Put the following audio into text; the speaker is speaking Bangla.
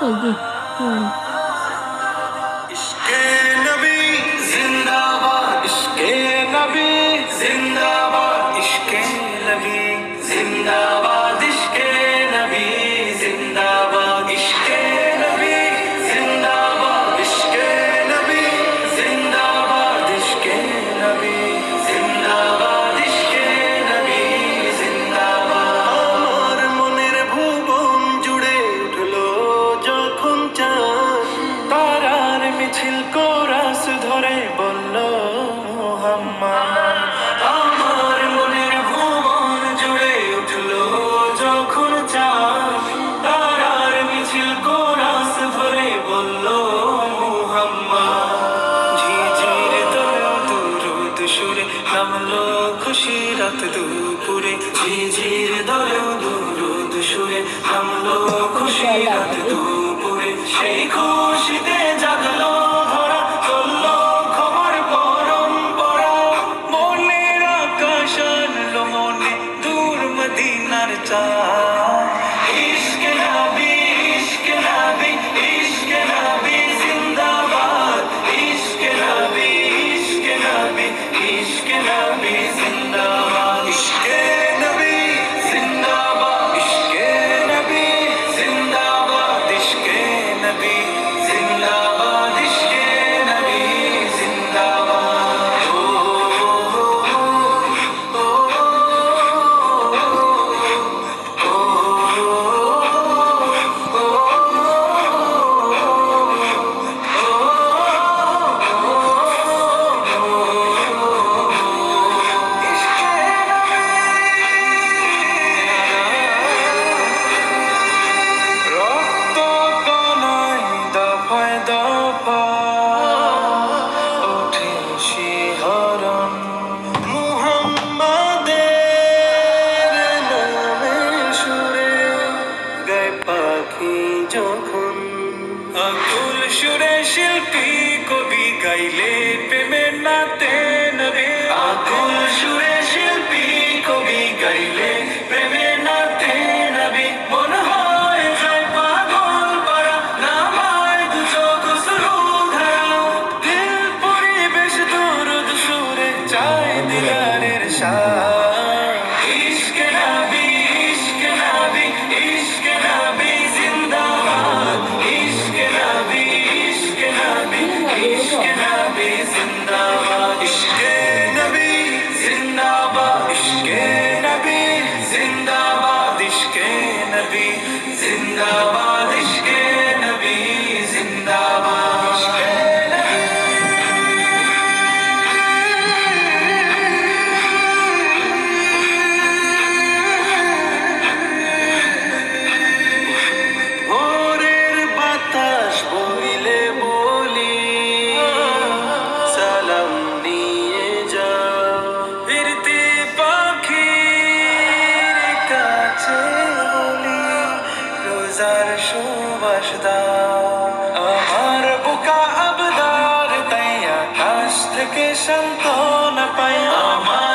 কই জি হুম इश्क़े नबी जिंदाबाद, इश्क़े नबी जिंदाबाद, इश्क़े नबी जिंदाबाद, इश्क़े नबी जिंदाबाद, इश्क़े नबी जिंदाबाद, इश्क़े नबी जिंदाबाद, इश्क़े नबी जिंदाबाद, इश्क़े नबी जिंदाबाद। আমার মনের ভুবন জুড়ে উঠলো যখন চাঁদ, তারার মিছিল কোরাস ধরে বলল মুহাম্মদ। আমার মনের ভুবন জুড়ে উঠলো যখন চাঁদ, তারার মিছিল কোরাস ধরে বলল মুহাম্মদ। ঝিঝির দরে দুরুদ সুরে নামলো খুশি রাত দুপুরে, ঝিঝির দরে দুরুদ সুরে নামলো খুশি রাত দুপুরে। সেই খুশিতে জাগলো ধরা, চললো খবর পরম্পরা, মনের আকাশ আনলো মনে দূর মদিনার চাঁদ। ইশকে নবী, ইশকে নবী, ইশকে নবী জিন্দাবাদ, ইশকে নবী, ইশকে নবী, ইশকে নবী জিন্দাবাদ, ইশকে নবী জিন্দাবাদ, ইশকে নবী জিন্দাবাদ, ইশকে নবী জিন্দাবাদ, ইশকে নবী জিন্দাবাদ। ও রক্ত কণায় দফায় দফায় ওঠে শিহরণ, মুহাম্মাদের নামের সুরে গায় পাখি যখন। আকুল সুরে শিল্পী কবি গাইলে প্রেমের নাতে নবী, আকুল সুরে শিল্পী কবি গাইলে প্রেমের নাতে নবী। মন হয় যায় পাগল পারা, নামায় দু চোখ অশ্রু ধারা, দিল পরিবেশ দরুদ সুরে চায় দিলারের শান। ইশকে নবী, ইশকে নবী, ইশকে নবী জিন্দাবাদ, ইশকে নবী, ইশকে নবী, ইশকে নবী জিন্দাবাদ, ইশকে নবী জিন্দাবাদ, ইশকে নবী জিন্দাবাদ, ইশকে নবী জিন্দাবাদ, ইশকে নবী জিন্দাবাদ, ইশকে ভোরের বাতাস বইলে বলি সালাম নিয়ে যা, ফিরতি পাখির কাছে বলি রোজার সুবাস দাও। আমার বুকা আবদার তাই আকাশ থেকে সান্ত্বনা পাই, আমার